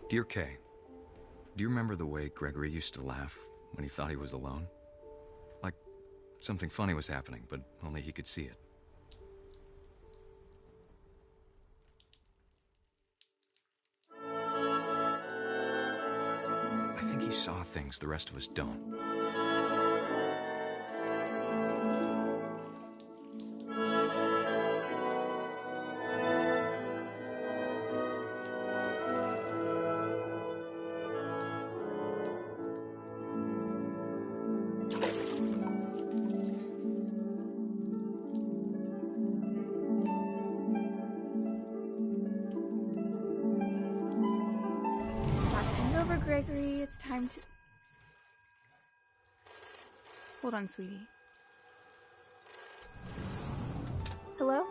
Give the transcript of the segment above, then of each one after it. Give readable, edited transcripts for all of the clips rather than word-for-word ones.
Dear Kay, do you remember the way Gregory used to laugh when he thought he was alone? Like something funny was happening, but only he could see it. I think he saw things the rest of us don't. Gregory, it's time to... Hold on, sweetie. Hello?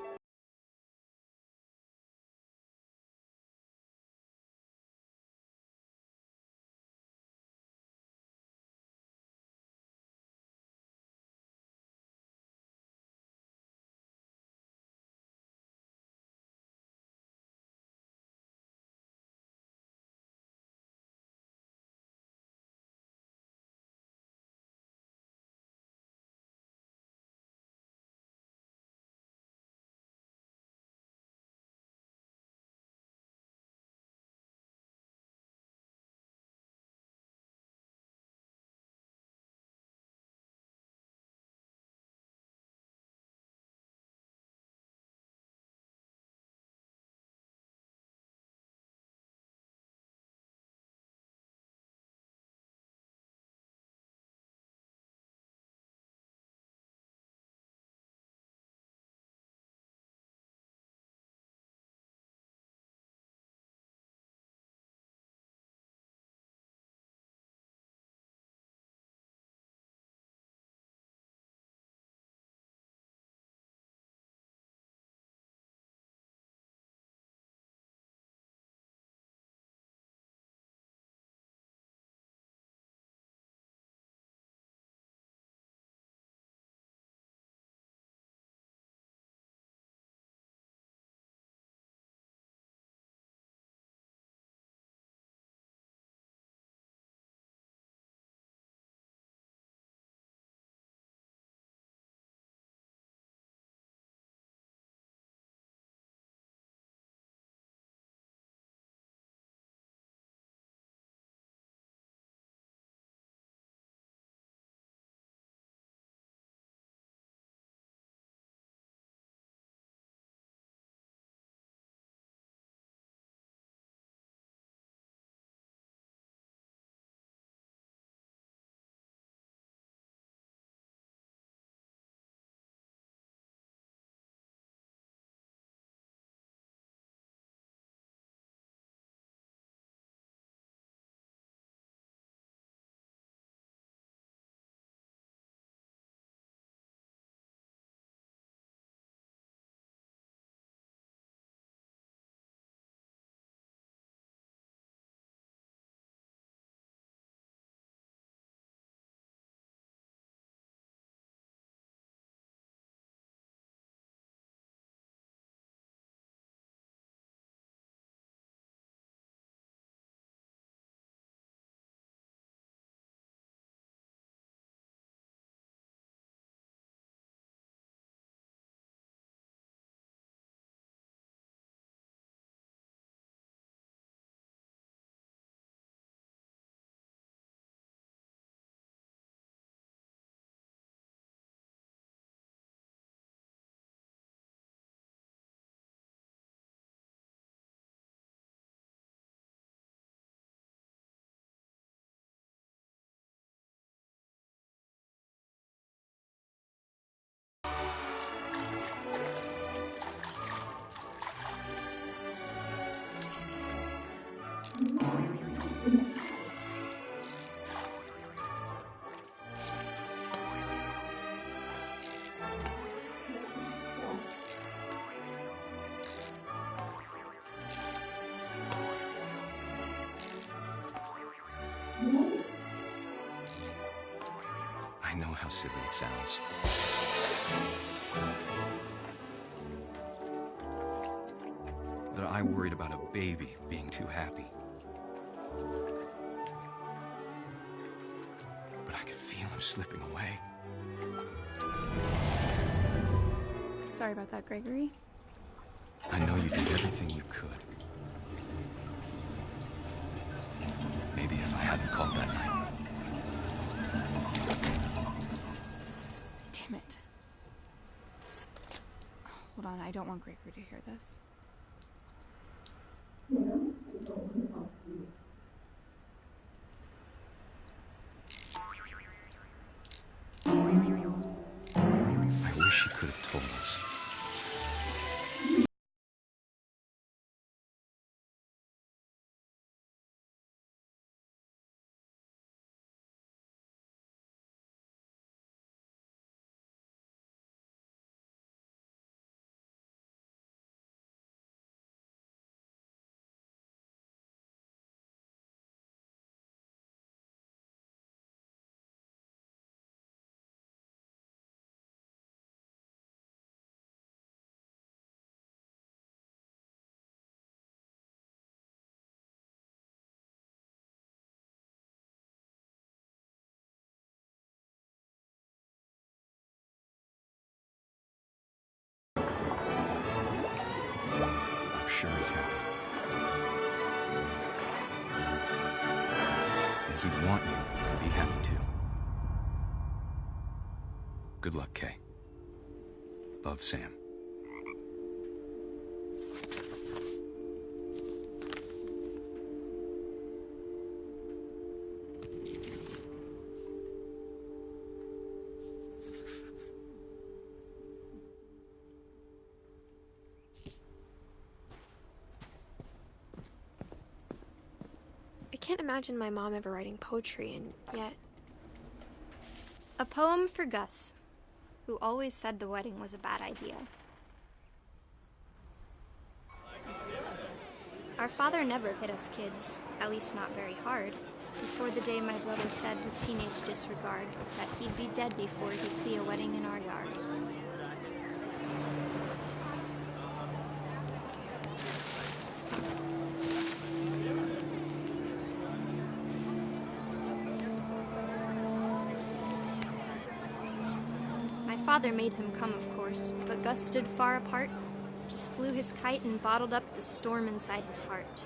I know how silly it sounds. That I worried about a baby being too happy. slipping away. Sorry about that, Gregory. I know you did everything you could. Maybe if I hadn't called that night. Damn it. Hold on, I don't want Gregory to hear this. I wish he could have told us. I'm sure he's happy. And he'd want you to be happy too. Good luck, Kay. Love, Sam. I can't imagine my mom ever writing poetry, and yet... A poem for Gus, who always said the wedding was a bad idea. Our father never hit us kids, at least not very hard, before the day my brother said with teenage disregard that he'd be dead before he'd see a wedding in our yard. Father made him come, of course, but Gus stood far apart, just flew his kite and bottled up the storm inside his heart.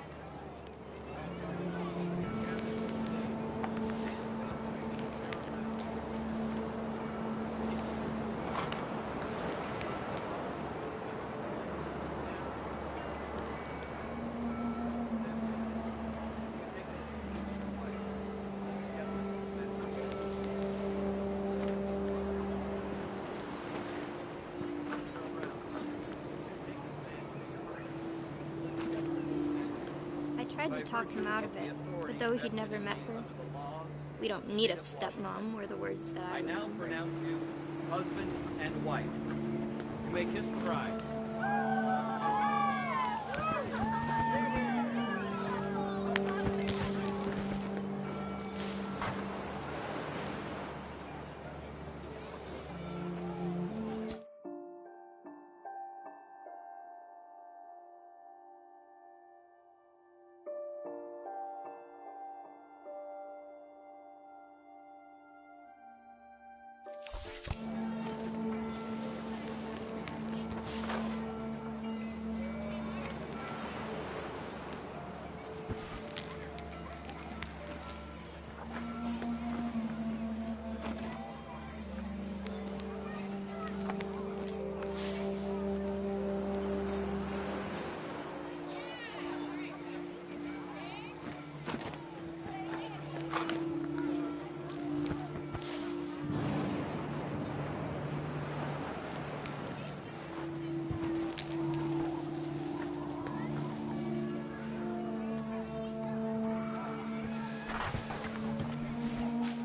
I tried to talk him out of it, but though he'd never met her, we don't need a stepmom were the words that I now remember. pronounce you husband and wife. You may kiss the bride.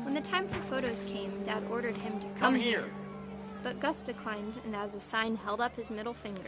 When the time for photos came, Dad ordered him to come here. But Gus declined and as a sign held up his middle finger.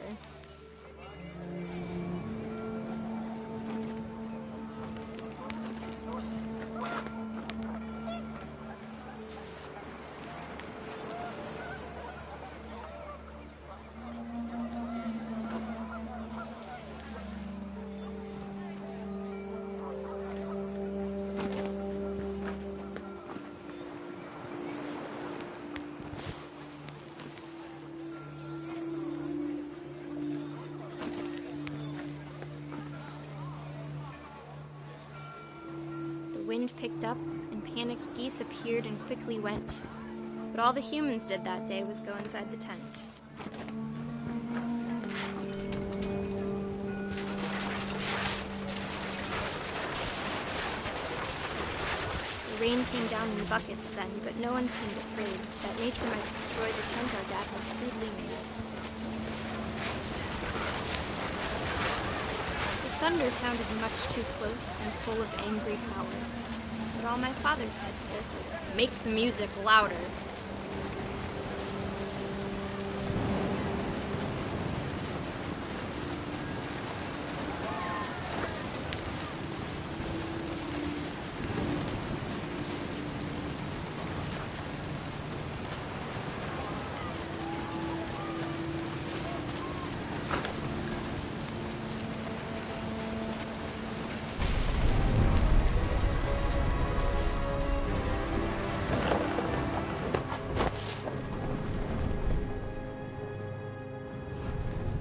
wind picked up, and panicked geese appeared and quickly went. But all the humans did that day was go inside the tent. The rain came down in buckets then, but no one seemed afraid that nature might destroy the tent our dad had crudely made. The thunder sounded much too close and full of angry power. But all my father said to this was, "Make the music louder."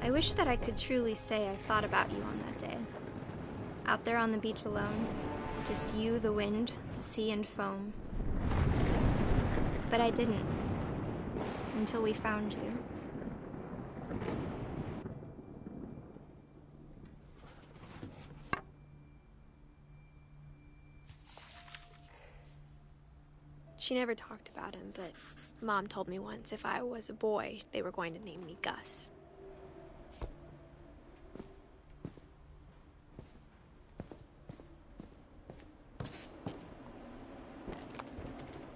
I wish that I could truly say I thought about you on that day. Out there on the beach alone, just you, the wind, the sea, and foam. But I didn't, until we found you. She never talked about him, but Mom told me once if I was a boy, they were going to name me Gus.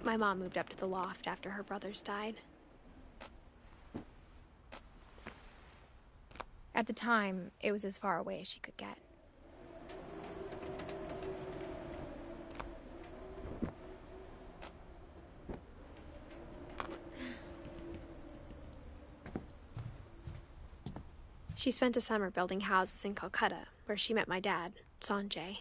My mom moved up to the loft after her brothers died. At the time, it was as far away as she could get. She spent a summer building houses in Calcutta, where she met my dad, Sanjay.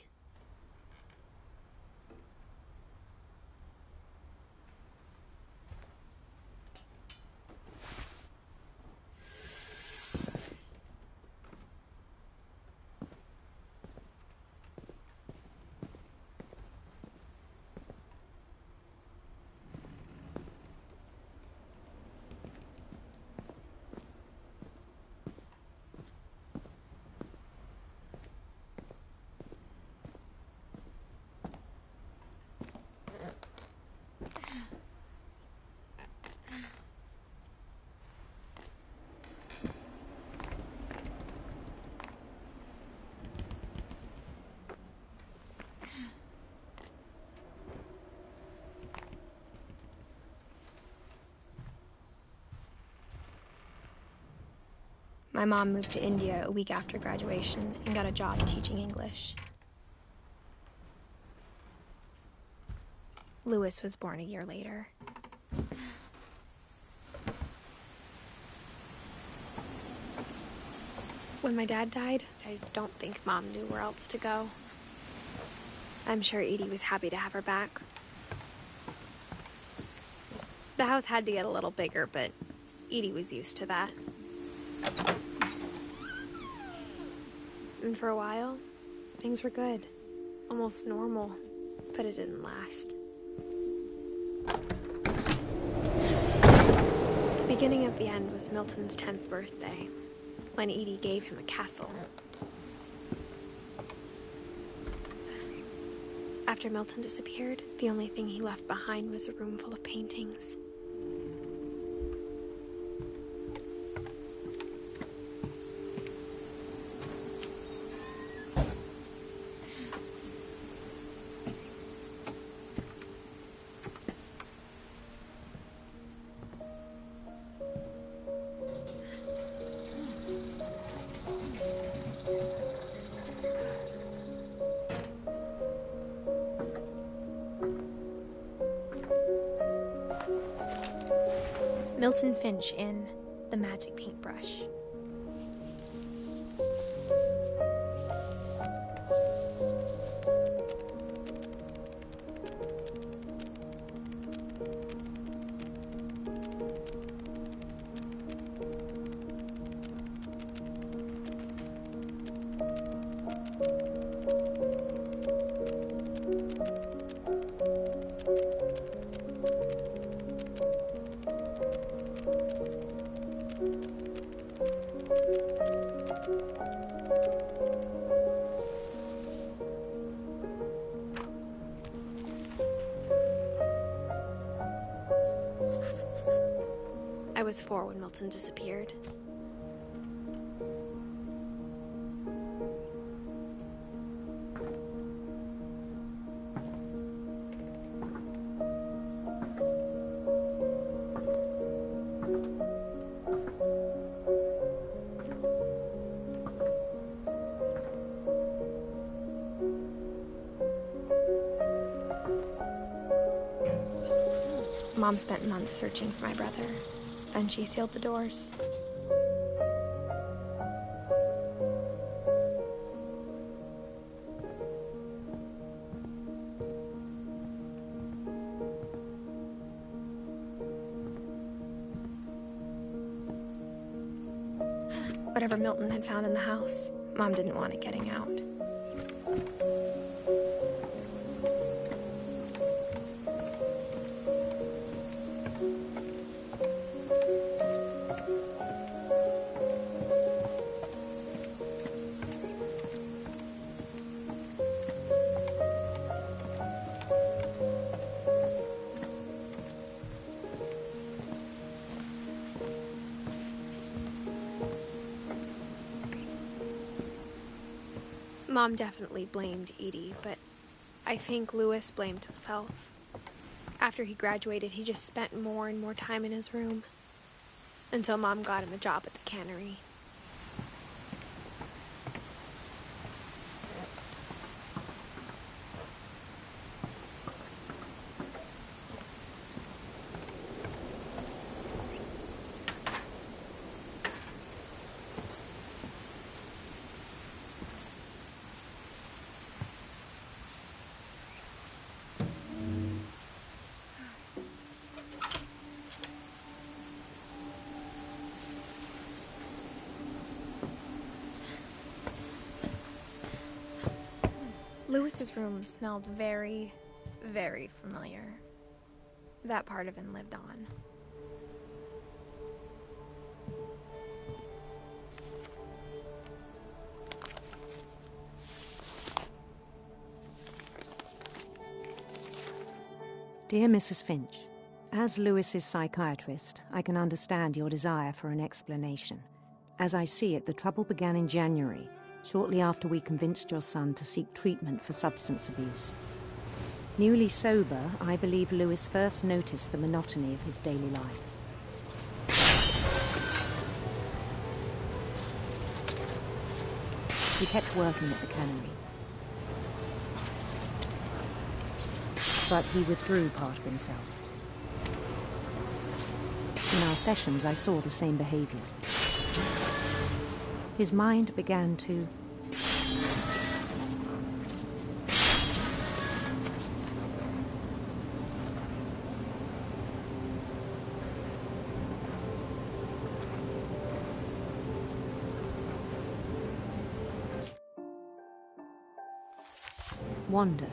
My mom moved to India a week after graduation and got a job teaching English. Louis was born a year later. When my dad died, I don't think Mom knew where else to go. I'm sure Edie was happy to have her back. The house had to get a little bigger, but Edie was used to that. And for a while, things were good. Almost normal, but it didn't last. The beginning of the end was Milton's 10th birthday, when Edie gave him a castle. After Milton disappeared, the only thing he left behind was a room full of paintings. Milton Finch in The Magic Paintbrush. before when Milton disappeared. Mom spent months searching for my brother. Then she sealed the doors. Whatever Milton had found in the house, Mom didn't want it getting out. Mom definitely blamed Edie, but I think Louis blamed himself. After he graduated, he just spent more and more time in his room, until Mom got him a job at the cannery. Louis's room smelled very, very familiar. That part of him lived on. Dear Mrs. Finch, as Louis's psychiatrist, I can understand your desire for an explanation. As I see it, the trouble began in January, shortly after we convinced your son to seek treatment for substance abuse. Newly sober, I believe Louis first noticed the monotony of his daily life. He kept working at the cannery, but he withdrew part of himself. In our sessions, I saw the same behavior. His mind began to wander.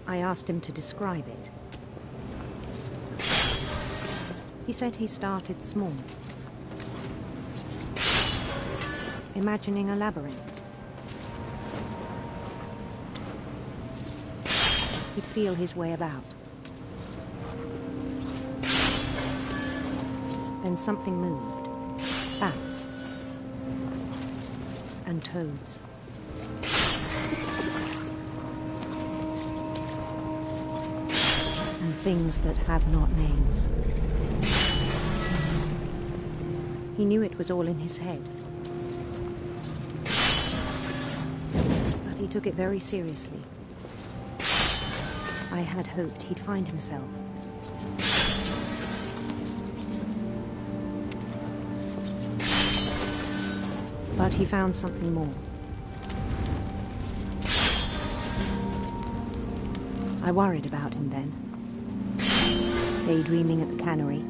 I asked him to describe it. He said he started small, imagining a labyrinth. He'd feel his way about. Then something moved. Bats. And toads. And things that have not names. He knew it was all in his head. But he took it very seriously. I had hoped he'd find himself. But he found something more. I worried about him then. Daydreaming at the cannery.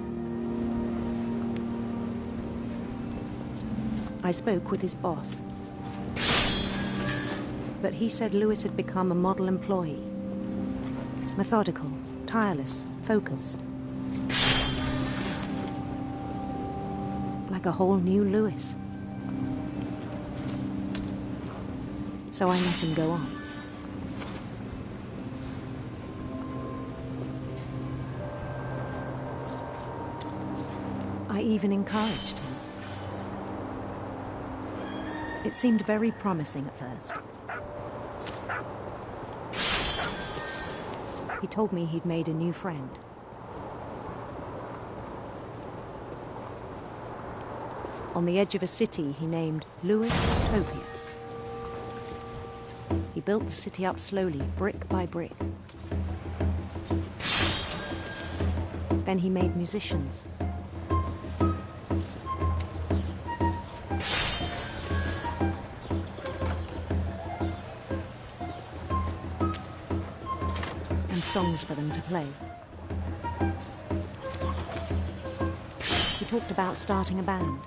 I spoke with his boss. But he said Louis had become a model employee. Methodical, tireless, focused. Like a whole new Louis. So I let him go on. even encouraged him. It seemed very promising at first. He told me he'd made a new friend. On the edge of a city he named Lewis Utopia. He built the city up slowly, brick by brick. Then he made musicians. And songs for them to play. He talked about starting a band.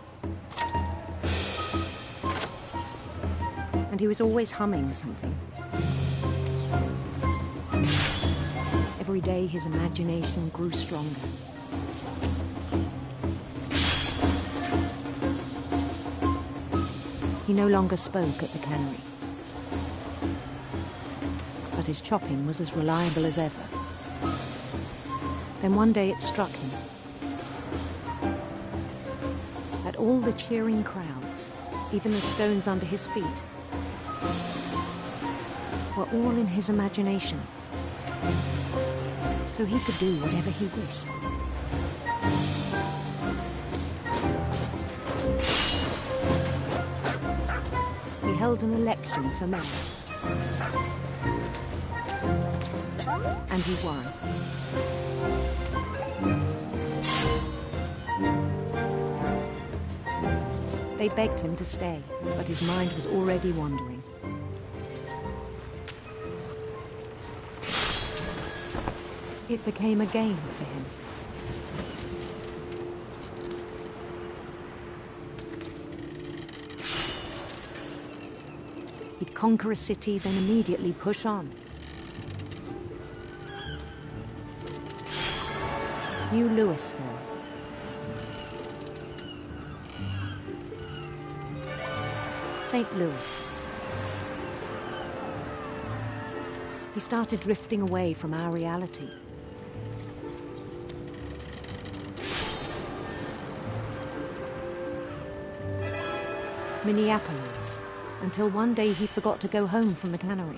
And he was always humming something. Every day his imagination grew stronger. He no longer spoke at the cannery. But his chopping was as reliable as ever. Then one day it struck him that all the cheering crowds, even the stones under his feet, were all in his imagination. So he could do whatever he wished. He held an election for mayor. And he won. They begged him to stay, but his mind was already wandering. It became a game for him. He'd conquer a city, then immediately push on. New Louisville. St. Louis. He started drifting away from our reality. Minneapolis, until one day he forgot to go home from the cannery.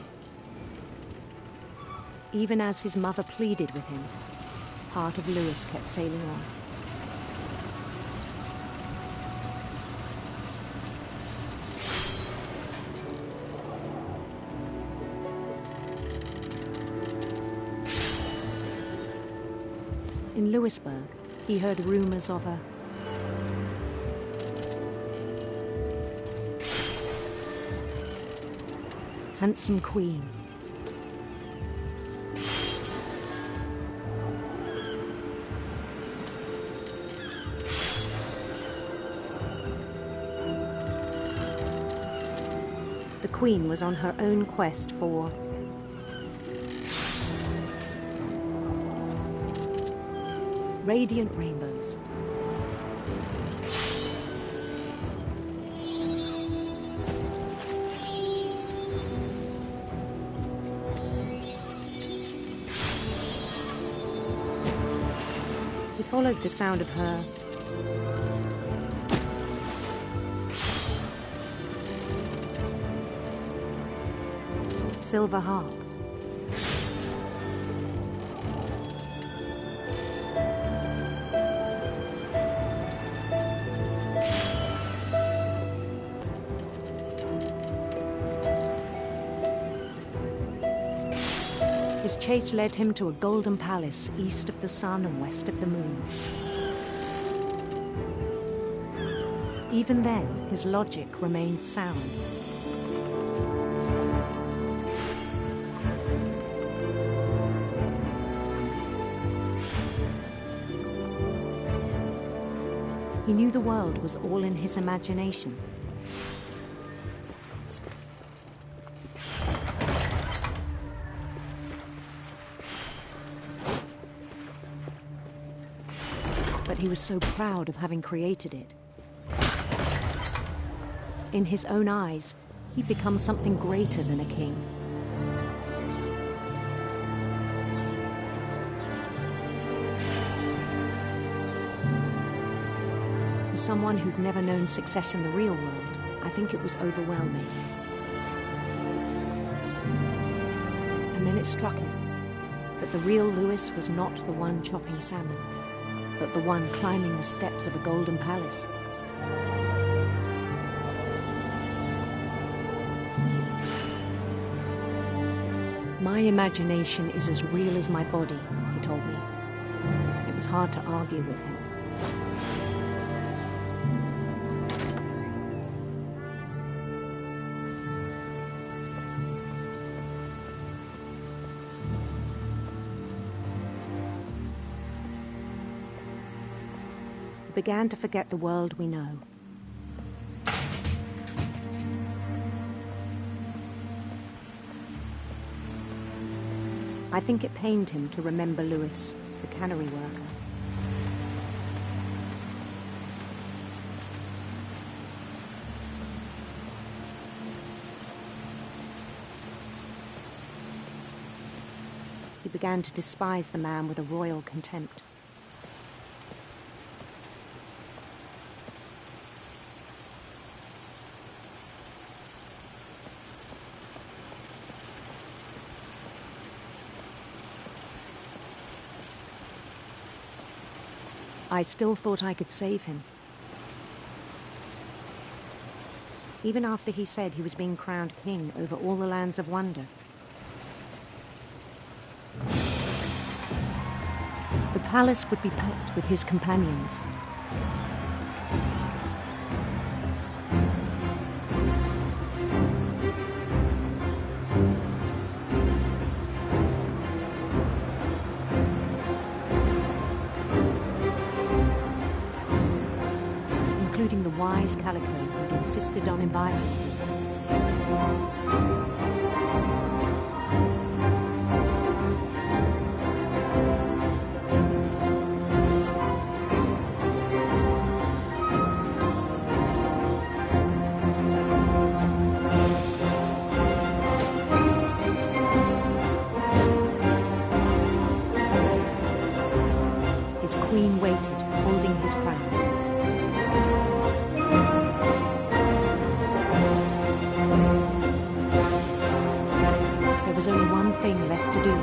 Even as his mother pleaded with him, part of Louis kept sailing on. In Louisburg, he heard rumors of a handsome queen. The queen was on her own quest for radiant rainbows. He followed the sound of her silver harp. His chase led him to a golden palace east of the sun and west of the moon. Even then, his logic remained sound. He knew the world was all in his imagination. But he was so proud of having created it. In his own eyes, he'd become something greater than a king. someone who'd never known success in the real world, I think it was overwhelming. And then it struck him that the real Lewis was not the one chopping salmon, but the one climbing the steps of a golden palace. My imagination is as real as my body, he told me. It was hard to argue with him. We began to forget the world we know. I think it pained him to remember Lewis, the cannery worker. He began to despise the man with a royal contempt. I still thought I could save him. Even after he said he was being crowned king over all the lands of wonder. The palace would be packed with his companions. Including the wise Calico who'd insisted on inviting him. His queen waited, holding his crown. There was only one thing left to do.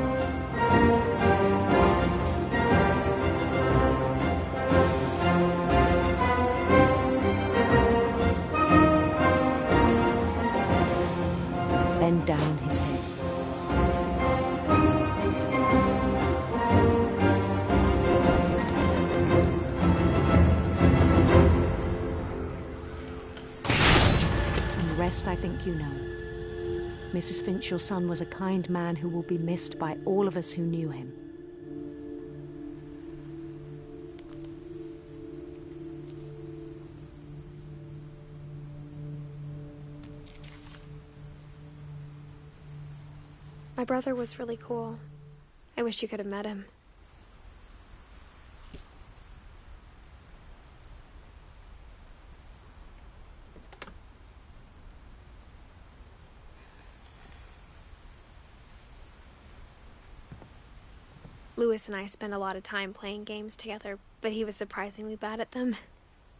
Bend down his head. And the rest I think you know. Mrs. Finch, your son was a kind man who will be missed by all of us who knew him. My brother was really cool. I wish you could have met him. Lewis and I spent a lot of time playing games together, but he was surprisingly bad at them.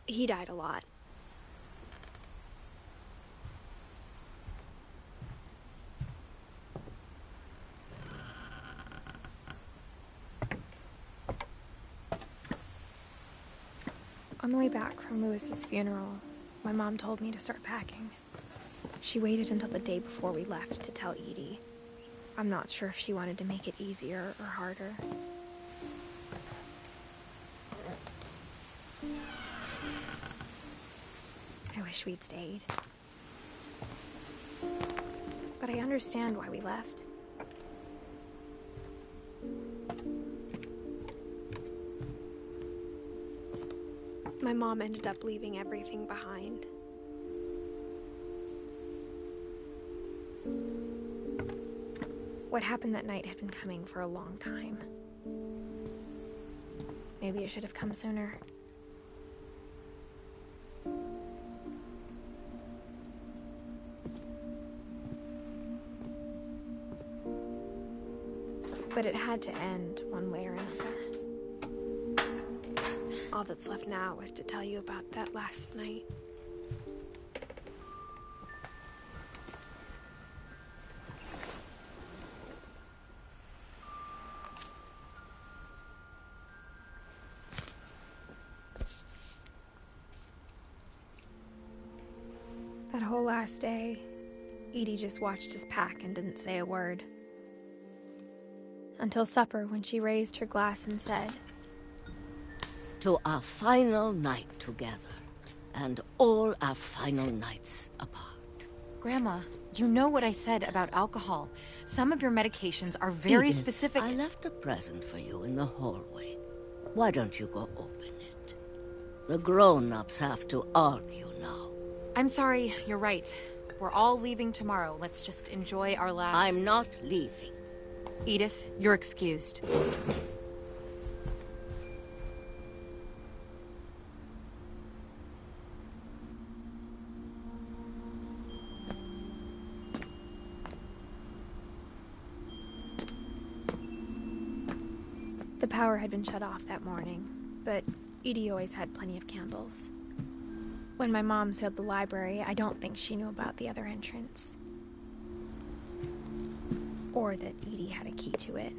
He died a lot. On the way back from Lewis's funeral, my mom told me to start packing. She waited until the day before we left to tell Edie. I'm not sure if she wanted to make it easier or harder. I wish we'd stayed. But I understand why we left. My mom ended up leaving everything behind. What happened that night had been coming for a long time. Maybe it should have come sooner. But it had to end one way or another. All that's left now is to tell you about that last night. That whole last day, Edie just watched us pack and didn't say a word. Until supper, when she raised her glass and said, "To our final night together, and all our final nights apart." Grandma, you know what I said about alcohol. Some of your medications are very Edith, specific. I left a present for you in the hallway. Why don't you go open it? The grown-ups have to argue now. I'm sorry, you're right. We're all leaving tomorrow. Let's just enjoy our last... I'm not leaving. Edith, you're excused. The power had been shut off that morning, but Edie always had plenty of candles. When my mom sealed the library, I don't think she knew about the other entrance. Or that Edie had a key to it.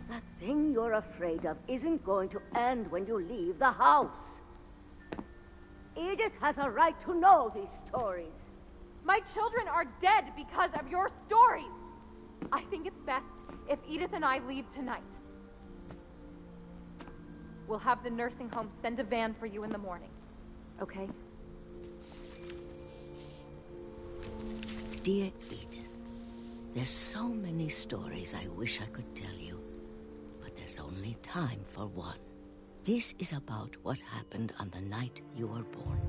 That thing you're afraid of isn't going to end when you leave the house. Edith has a right to know these stories. My children are dead because of your stories. I think it's best if Edith and I leave tonight. We'll have the nursing home send a van for you in the morning. Okay? Dear Edith, there's so many stories I wish I could tell you, but there's only time for one. This is about what happened on the night you were born.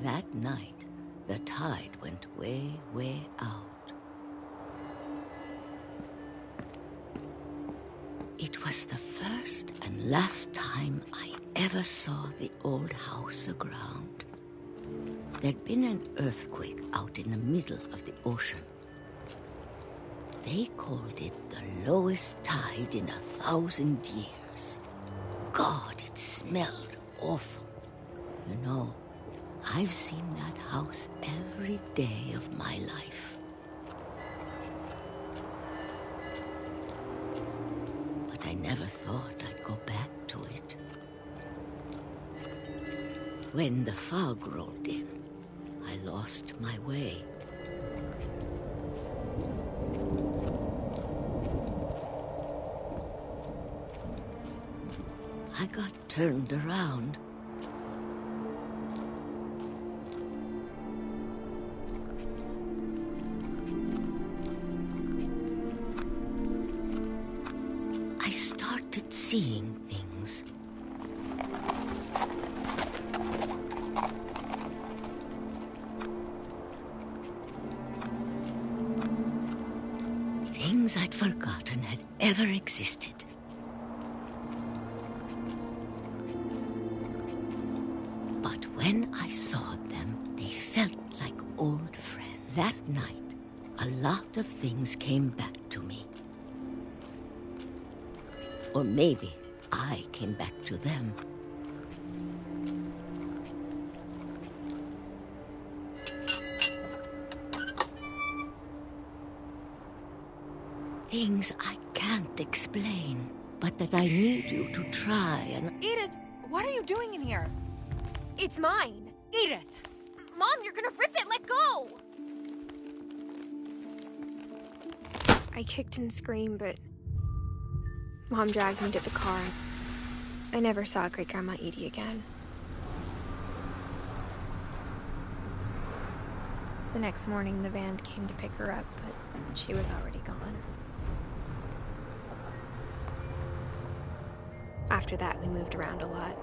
That night, the tide went way, way out. It was the first and last time I ever saw the old house aground. There'd been an earthquake out in the middle of the ocean. They called it the lowest tide in 1,000 years. God, it smelled awful. You know, I've seen that house every day of my life. But I never thought I'd go back to it. When the fog rolled in, I lost my way. I got turned around. I started seeing things. Things I'd forgotten had ever existed. But when I saw them, they felt like old friends. That night, a lot of things came back to me. Or maybe I came back to them. Things I can't explain, but that I need you to try and... Edith, what are you doing in here? It's mine! Edith! Mom, you're gonna rip it! Let go! I kicked and screamed, but Mom dragged me to the car. I never saw Great-Grandma Edie again. The next morning, the van came to pick her up, but she was already gone. After that, we moved around a lot.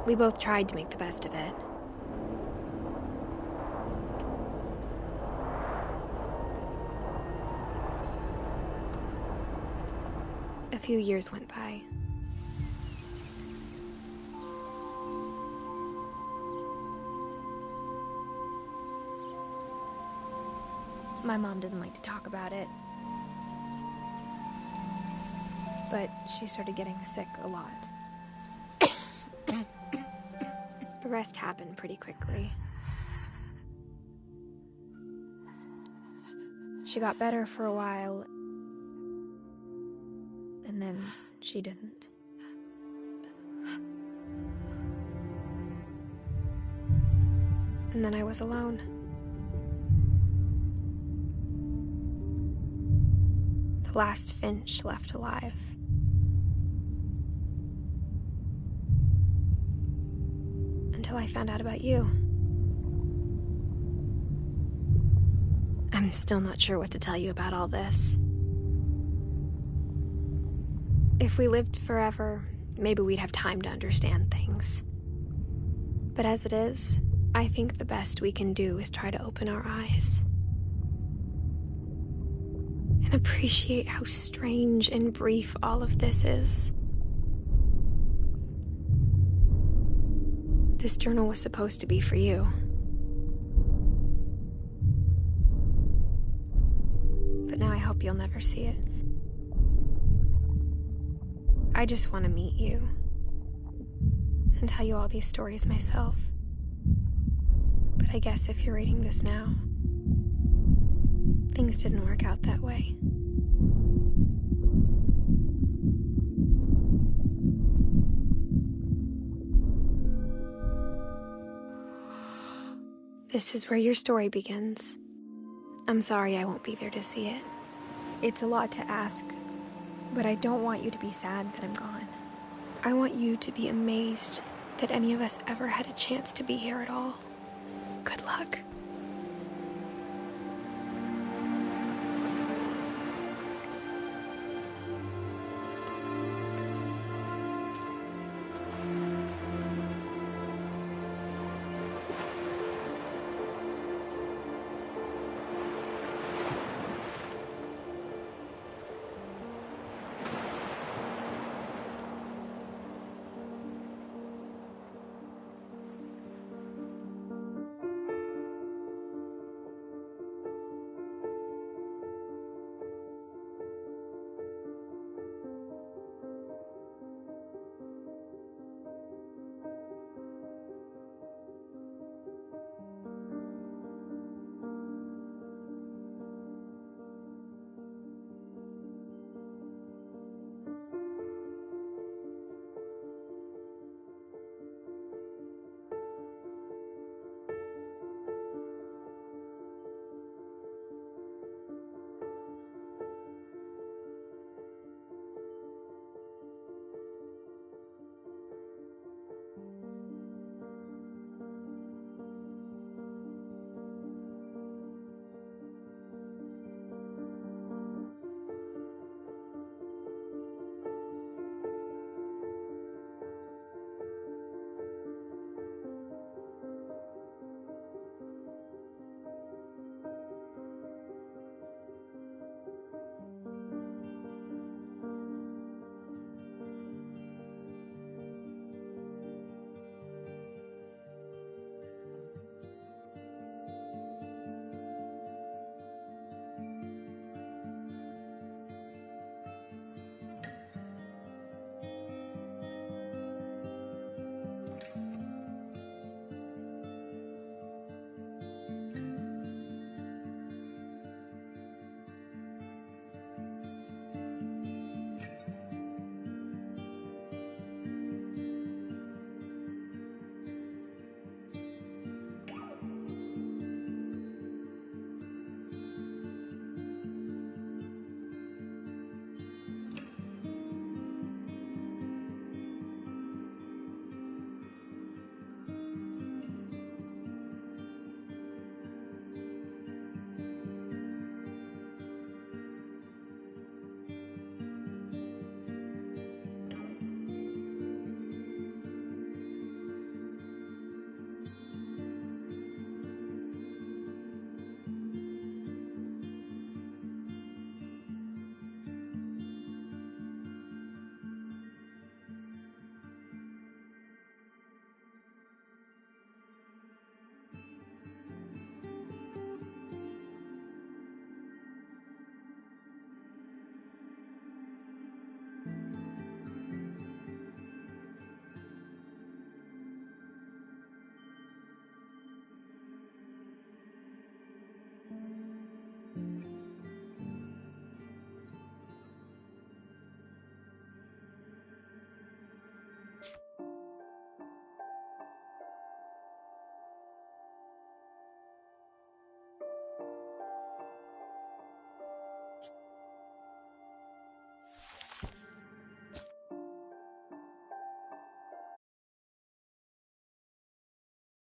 We both tried to make the best of it. A few years went by. My mom didn't like to talk about it. But she started getting sick a lot. The rest happened pretty quickly. She got better for a while, and then she didn't. And then I was alone. The last Finch left alive. Until I found out about you. I'm still not sure what to tell you about all this. If we lived forever, maybe we'd have time to understand things. But as it is, I think the best we can do is try to open our eyes. And appreciate how strange and brief all of this is. This journal was supposed to be for you. But now I hope you'll never see it. I just want to meet you and tell you all these stories myself. But I guess if you're reading this now, things didn't work out that way. This is where your story begins. I'm sorry I won't be there to see it. It's a lot to ask, but I don't want you to be sad that I'm gone. I want you to be amazed that any of us ever had a chance to be here at all. Good luck.